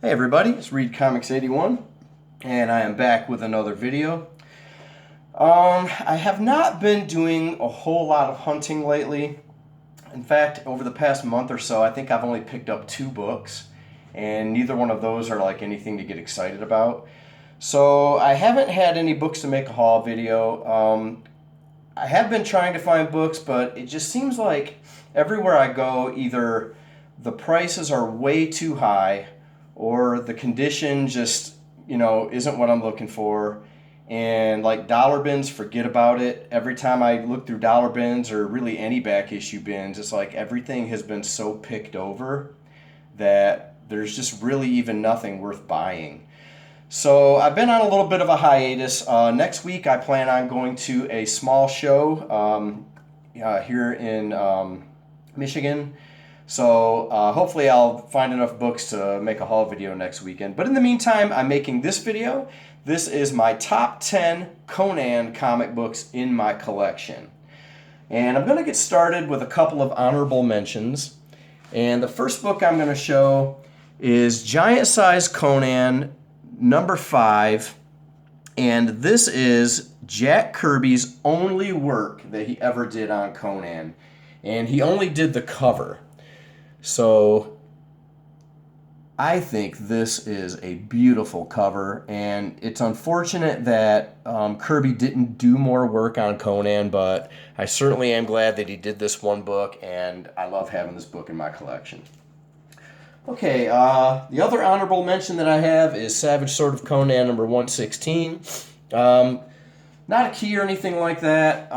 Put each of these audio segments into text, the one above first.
Hey everybody, it's Reed Comics 81 and I am back with another video. I have not been doing a whole lot of hunting lately. In fact, over the past month or so, I think I've only picked up 2 books, and neither one of those are like anything to get excited about. So I haven't had any books to make a haul video. I have been trying to find books, but it just seems like everywhere I go, either the prices are way too high or the condition just, isn't what I'm looking for. And like dollar bins, forget about it. Every time I look through dollar bins or really any back issue bins, it's like everything has been so picked over that there's just really even nothing worth buying. So I've been on a little bit of a hiatus. Next week I plan on going to a small show here in Michigan. So hopefully I'll find enough books to make a haul video next weekend. But in the meantime, I'm making this video. This is my top 10 Conan comic books in my collection. And I'm going to get started with a couple of honorable mentions. And the first book I'm going to show is Giant Size Conan number 5. And this is Jack Kirby's only work that he ever did on Conan. And he only did the cover. So I think this is a beautiful cover, and it's unfortunate that Kirby didn't do more work on Conan, but I certainly am glad that he did this one book, and I love having this book in my collection. Okay, the other honorable mention that I have is Savage Sword of Conan number 116. Not a key or anything like that.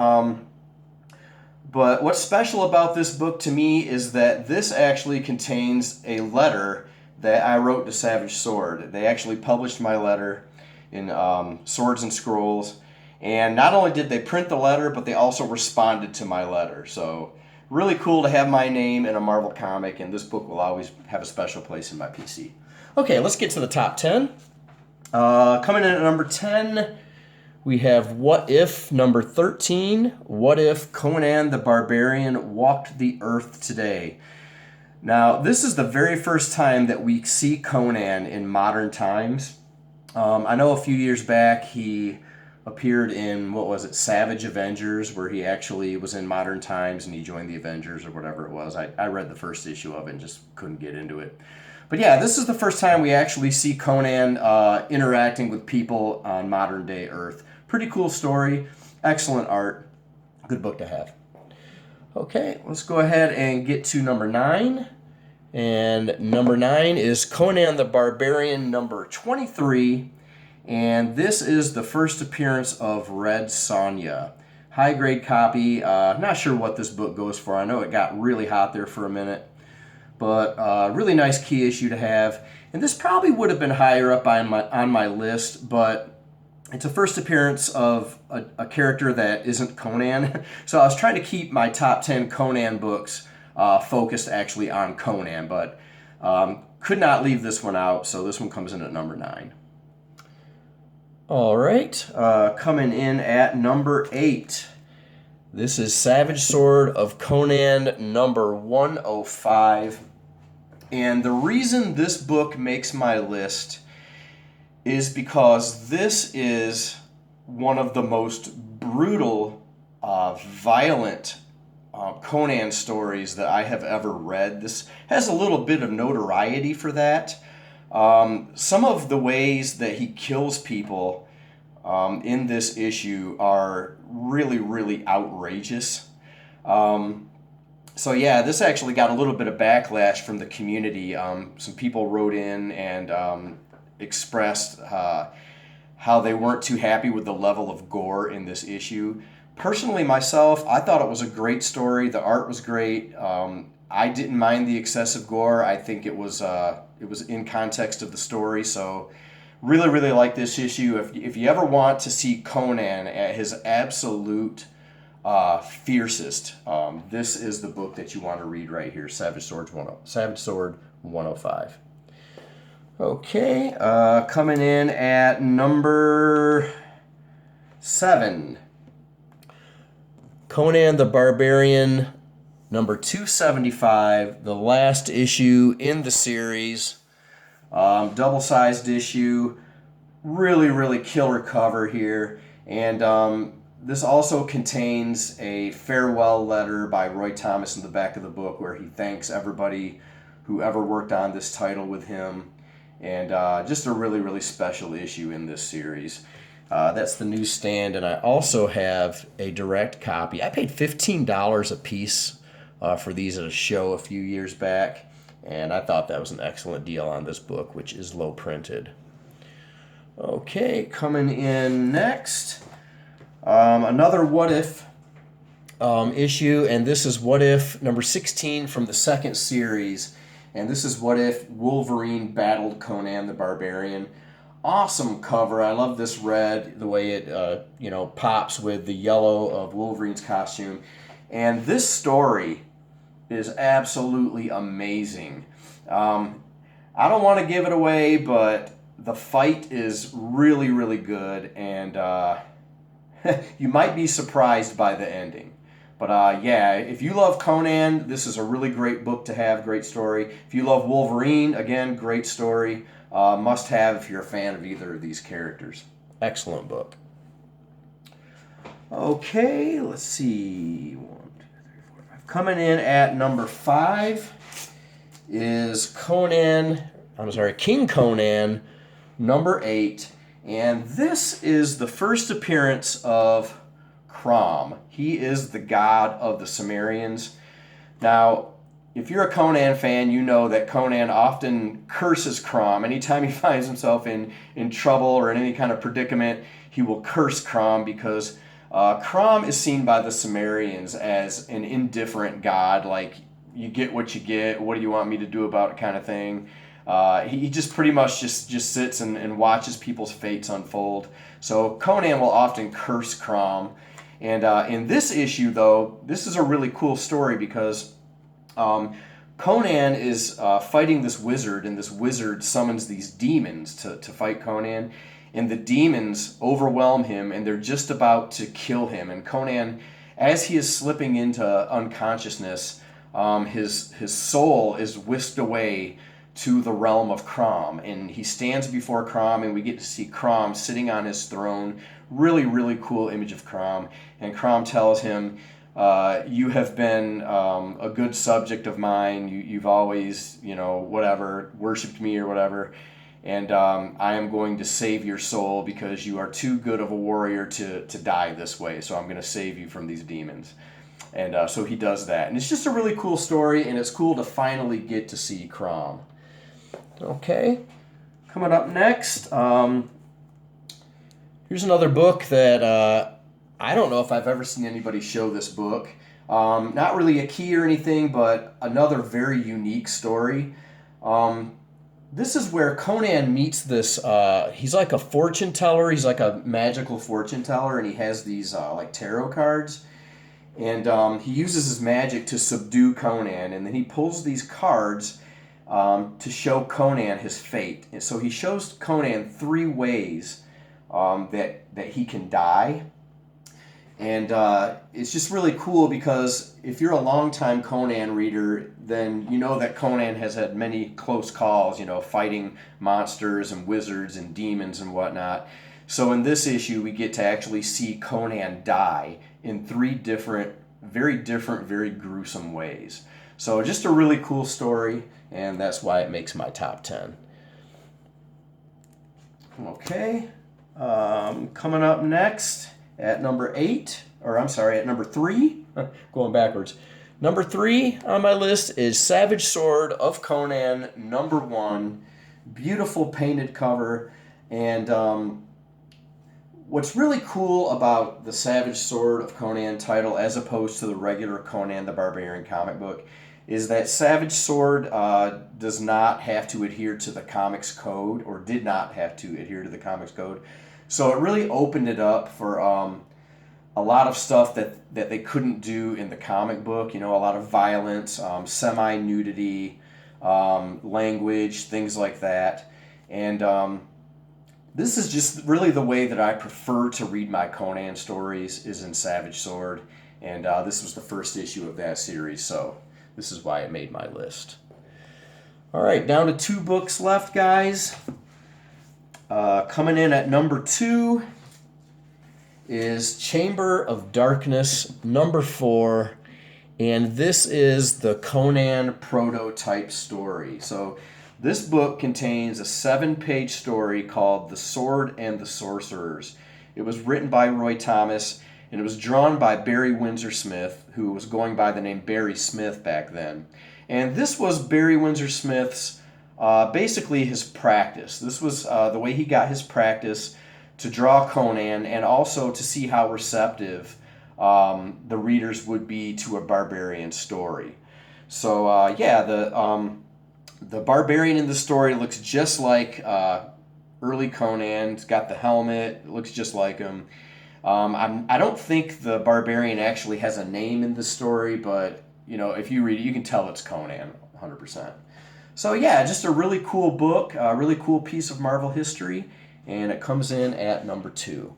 But what's special about this book to me is that this actually contains a letter that I wrote to Savage Sword. They actually published my letter in Swords and Scrolls. And not only did they print the letter, but they also responded to my letter. So really cool to have my name in a Marvel comic, and this book will always have a special place in my PC. Okay, let's get to the top 10. Coming in at number 10... we have What If, number 13. What If Conan the Barbarian Walked the Earth Today? Now, this is the very first time that we see Conan in modern times. I know a few years back he appeared in, Savage Avengers, where he actually was in modern times and he joined the Avengers or whatever it was. I read the first issue of it and just couldn't get into it. But yeah, this is the first time we actually see Conan interacting with people on modern day Earth. Pretty cool story, excellent art, good book to have. Okay, let's go ahead and get to number 9. And number 9 is Conan the Barbarian number 23. And this is the first appearance of Red Sonja. High grade copy. Not sure what this book goes for. I know it got really hot there for a minute. But really nice key issue to have. And this probably would have been higher up on my list, but it's a first appearance of a character that isn't Conan. So I was trying to keep my top 10 Conan books focused actually on Conan, but could not leave this one out, so this one comes in at number 9. All right, coming in at number 8. This is Savage Sword of Conan number 105. And the reason this book makes my list is because this is one of the most brutal, violent Conan stories that I have ever read. This has a little bit of notoriety for that. Some of the ways that he kills people in this issue are really, really outrageous. So yeah, this actually got a little bit of backlash from the community. Some people wrote in and expressed how they weren't too happy with the level of gore in this issue. Personally, myself, I thought it was a great story. The art was great. I didn't mind the excessive gore. I think it was in context of the story. So really, really like this issue. If you ever want to see Conan at his absolute fiercest, this is the book that you want to read right here. Savage Sword 105. Okay, coming in at number 7. Conan the Barbarian number 275, the last issue in the series. Double-sized issue. Really, really killer cover here. And this also contains a farewell letter by Roy Thomas in the back of the book where he thanks everybody who ever worked on this title with him. And just a really, really special issue in this series. That's the newsstand, and I also have a direct copy. I paid $15 a piece for these at a show a few years back, and I thought that was an excellent deal on this book, which is low printed. Okay, coming in next, another What If issue, and this is What If number 16 from the second series, and this is What If Wolverine battled Conan the Barbarian. Awesome cover. I love this red, the way it pops with the yellow of Wolverine's costume. And this story is absolutely amazing. I don't want to give it away, but the fight is really, really good, and you might be surprised by the ending. But yeah, if you love Conan, this is a really great book to have, great story. If you love Wolverine, again, great story. Must have if you're a fan of either of these characters. Excellent book. Okay, let's see. 1, 2, 3, 4, 5. Coming in at number 5 is King Conan, number 8. And this is the first appearance of Crom. He is the god of the Sumerians. Now, if you're a Conan fan, you know that Conan often curses Crom. Anytime he finds himself in trouble or in any kind of predicament, he will curse Crom because Crom is seen by the Sumerians as an indifferent god, like you get what you get, what do you want me to do about it kind of thing. He just pretty much just sits and watches people's fates unfold. So Conan will often curse Crom. And in this issue, though, this is a really cool story because Conan is fighting this wizard, and this wizard summons these demons to fight Conan, and the demons overwhelm him, and they're just about to kill him. And Conan, as he is slipping into unconsciousness, his soul is whisked away to the realm of Crom, and he stands before Crom, and we get to see Crom sitting on his throne. Really, really cool image of Crom, and Crom tells him, you have been a good subject of mine. You've always, worshipped me or whatever. And I am going to save your soul because you are too good of a warrior to die this way. So I'm going to save you from these demons. And so he does that. And it's just a really cool story, and it's cool to finally get to see Crom. Okay, coming up next, here's another book that I don't know if I've ever seen anybody show this book. Not really a key or anything, but another very unique story. This is where Conan meets this, he's like a fortune teller, he's like a magical fortune teller, and he has these like tarot cards. And he uses his magic to subdue Conan, and then he pulls these cards to show Conan his fate. And so he shows Conan 3 ways that he can die. And it's just really cool because if you're a longtime Conan reader, then you know that Conan has had many close calls, fighting monsters and wizards and demons and whatnot. So in this issue, we get to actually see Conan die in 3 very different, very gruesome ways. So just a really cool story, and that's why it makes my top 10. Okay, coming up next at number 3, going backwards. Number 3 on my list is Savage Sword of Conan, number 1. Beautiful painted cover, and what's really cool about the Savage Sword of Conan title as opposed to the regular Conan the Barbarian comic book is that Savage Sword does not have to adhere to the comics code, or did not have to adhere to the comics code. So it really opened it up for a lot of stuff that they couldn't do in the comic book. A lot of violence, semi-nudity, language, things like that. And this is just really the way that I prefer to read my Conan stories, is in Savage Sword. And this was the first issue of that series, so this is why it made my list. All right, down to 2 books left, guys. Coming in at number 2 is Chamber of Darkness, number 4. And this is the Conan prototype story. So this book contains a 7-page story called The Sword and the Sorcerers. It was written by Roy Thomas, and it was drawn by Barry Windsor Smith, who was going by the name Barry Smith back then. And this was Barry Windsor Smith's, basically his practice. This was the way he got his practice to draw Conan, and also to see how receptive the readers would be to a barbarian story. So yeah, the barbarian in the story looks just like early Conan. It's got the helmet. It looks just like him. I don't think the barbarian actually has a name in the story, but you know, if you read it, you can tell it's Conan 100%. So yeah, just a really cool book, a really cool piece of Marvel history, and it comes in at number 2.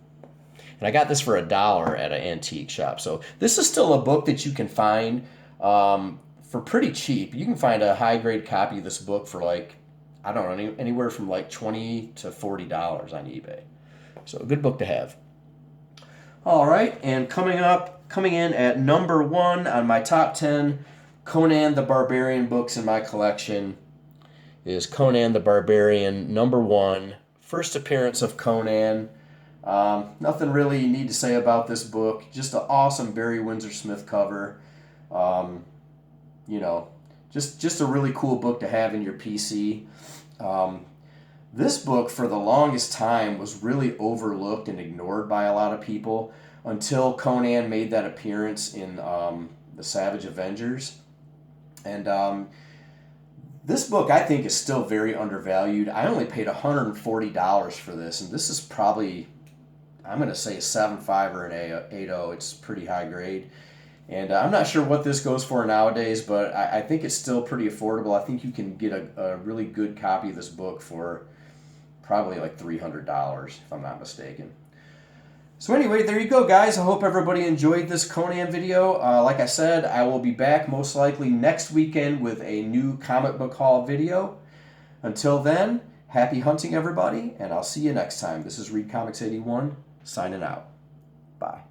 And I got this for $1 at an antique shop. So this is still a book that you can find for pretty cheap. You can find a high-grade copy of this book for like, I don't know, anywhere from like $20 to $40 on eBay. So a good book to have. All right, and coming in at number 1 on my top 10 Conan the Barbarian books in my collection is Conan the Barbarian, number 1. First appearance of Conan. Nothing really you need to say about this book. Just an awesome Barry Windsor Smith cover. You know, just a really cool book to have in your PC. This book, for the longest time, was really overlooked and ignored by a lot of people until Conan made that appearance in the Savage Avengers. And this book, I think, is still very undervalued. I only paid $140 for this, and this is probably, I'm going to say a 7.5 or an 8.0. It's pretty high grade. And I'm not sure what this goes for nowadays, but I think it's still pretty affordable. I think you can get a really good copy of this book for probably like $300, if I'm not mistaken. So anyway, there you go, guys. I hope everybody enjoyed this Conan video. Like I said, I will be back most likely next weekend with a new comic book haul video. Until then, happy hunting, everybody, and I'll see you next time. This is Read Comics 81, signing out. Bye.